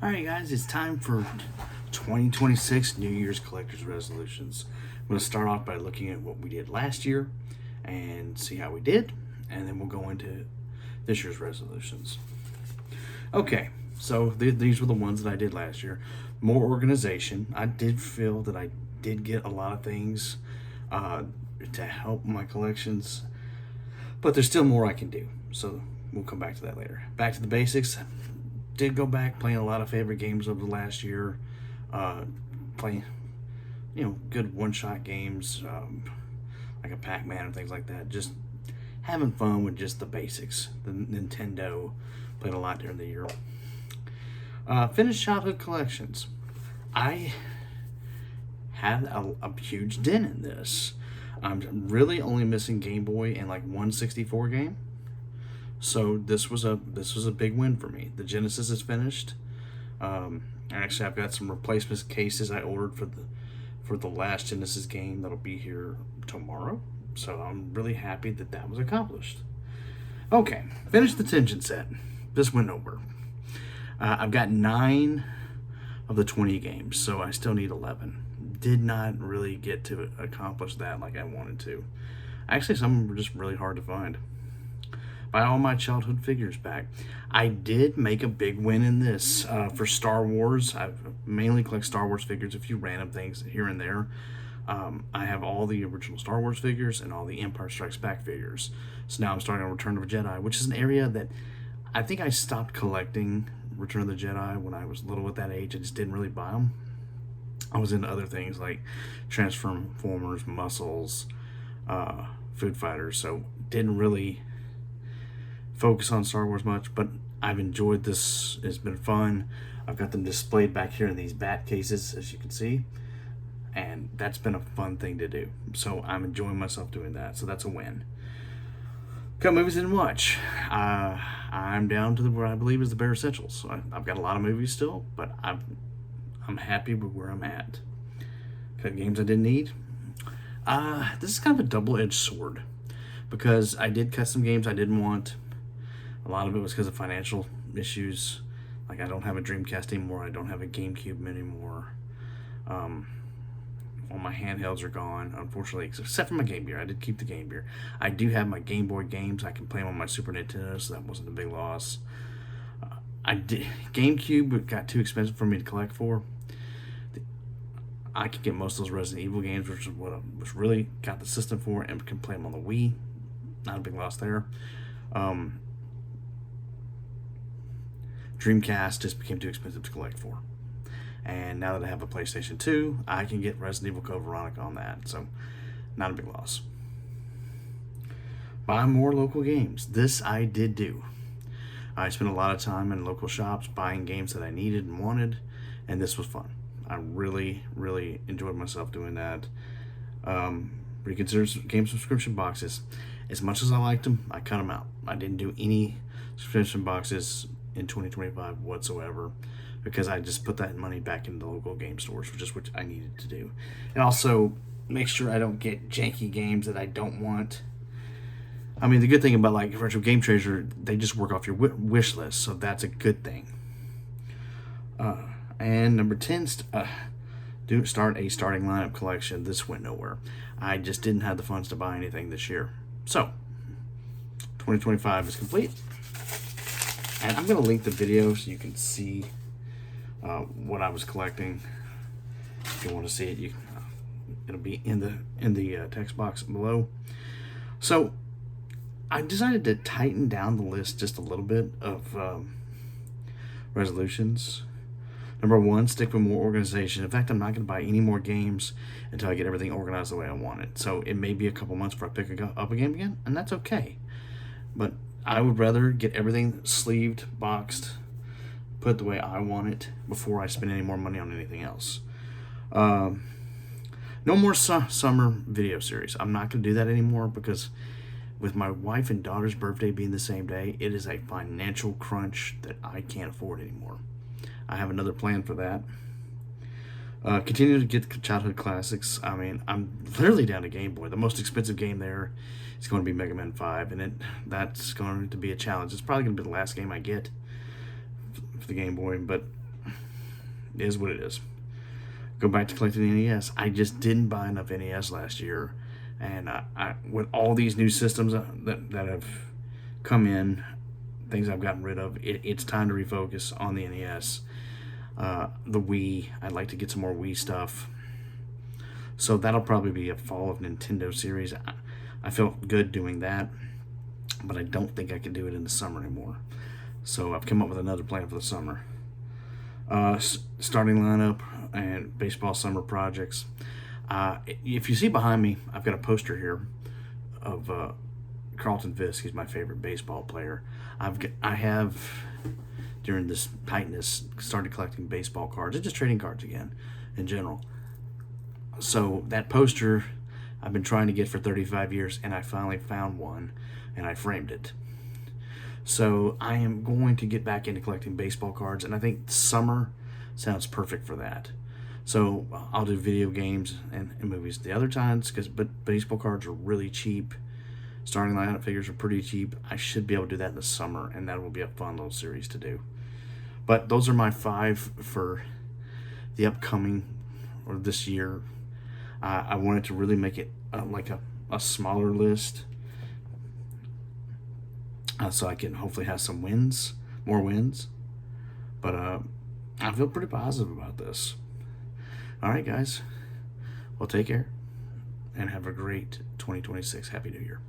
Alright guys, it's time for 2026 New Year's Collector's Resolutions. I'm going to start off by looking at what we did last year and see how we did, and then we'll go into this year's resolutions. Okay, so these were the ones that I did last year. More organization. I did feel that I did get a lot of things to help my collections, but there's still more I can do, so we'll come back to that later. Back to the basics. Did go back playing a lot of favorite games over the last year, playing good one-shot games like a Pac-Man and things like that. Just having fun with just the basics. The Nintendo, played a lot during the year. Finished childhood collections. I had a huge dent in this. I'm really only missing Game Boy and like 164 game. So this was a big win for me. The Genesis is finished. Actually, I've got some replacement cases I ordered for the last Genesis game that'll be here tomorrow. So I'm really happy that was accomplished. Okay, finished the Tengen set. This went over. I've got 9 of the 20 games, so I still need 11. Did not really get to accomplish that like I wanted to. Actually, some of them were just really hard to find. Buy all my childhood figures back. I did make a big win in this for Star Wars. I mainly collect Star Wars figures, a few random things here and there. I have all the original Star Wars figures and all the Empire Strikes Back figures. So now I'm starting on Return of the Jedi, which is an area that I think I stopped collecting Return of the Jedi when I was little at that age. I just didn't really buy them. I was into other things like Transformers, Muscles, Food Fighters, so didn't really focus on Star Wars much, but I've enjoyed this. It's been fun. I've got them displayed back here in these bat cases, as you can see, and that's been a fun thing to do. So I'm enjoying myself doing that, so that's a win. Got movies I didn't watch. I'm down to where I believe is the bare essentials. So I've got a lot of movies still, but I'm happy with where I'm at. Got games I didn't need. This is kind of a double-edged sword because I did cut some games I didn't want. A lot of it was because of financial issues. Like I don't have a Dreamcast anymore. I don't have a GameCube anymore. All my handhelds are gone, unfortunately, except for my Game Gear. I did keep the Game Gear. I do have my Game Boy games. I can play them on my Super Nintendo, so that wasn't a big loss. GameCube got too expensive for me to collect for. I could get most of those Resident Evil games, which is what I was really got the system for, and can play them on the Wii. Not a big loss there. Dreamcast just became too expensive to collect for. And now that I have a PlayStation 2, I can get Resident Evil Code Veronica on that. So, not a big loss. Buy more local games. This I did do. I spent a lot of time in local shops buying games that I needed and wanted, and this was fun. I really, really enjoyed myself doing that. Reconsider game subscription boxes. As much as I liked them, I cut them out. I didn't do any subscription boxes in 2025 whatsoever because I just put that money back into the local game stores, which is what I needed to do. And also make sure I don't get janky games that I don't want. I mean, the good thing about like Retro Game Treasure, they just work off your wish list, so that's a good thing. And number 10, do start a starting lineup collection. This went nowhere. I just didn't have the funds to buy anything this year. So, 2025 is complete. And I'm going to link the video so you can see what I was collecting. If you want to see it, it'll be in the text box below. So, I decided to tighten down the list just a little bit of resolutions. Number 1, stick with more organization. In fact, I'm not going to buy any more games until I get everything organized the way I want it. So it may be a couple months before I pick up a game again, and that's okay. But I would rather get everything sleeved, boxed, put the way I want it before I spend any more money on anything else. No more summer video series. I'm not going to do that anymore because with my wife and daughter's birthday being the same day, it is a financial crunch that I can't afford anymore. I have another plan for that. Continue to get the childhood classics. I mean, I'm literally down to Game Boy. The most expensive game there is going to be Mega Man 5, and that's going to be a challenge. It's probably going to be the last game I get for the Game Boy, but It is what it is. Go back to collecting the NES. I just didn't buy enough NES last year, and with all these new systems that have come in, things I've gotten rid of, it's time to refocus on the NES. The Wii, I'd like to get some more Wii stuff. So that'll probably be a fall of Nintendo series. I felt good doing that, but I don't think I can do it in the summer anymore. So I've come up with another plan for the summer. Starting lineup and baseball summer projects. If you see behind me, I've got a poster here of Carlton Fisk. He's my favorite baseball player. I have, during this tightness, started collecting baseball cards and just trading cards again in general. So that poster I've been trying to get for 35 years, and I finally found one, and I framed it. So I am going to get back into collecting baseball cards, and I think summer sounds perfect for that. So I'll do video games and movies the other times, but baseball cards are really cheap. Starting lineup figures are pretty cheap. I should be able to do that in the summer, and that will be a fun little series to do. But those are my 5 for the upcoming, or this year. I wanted to really make it like a smaller list, so I can hopefully have some wins, more wins. But I feel pretty positive about this. All right, guys. Well, take care and have a great 2026. Happy New Year.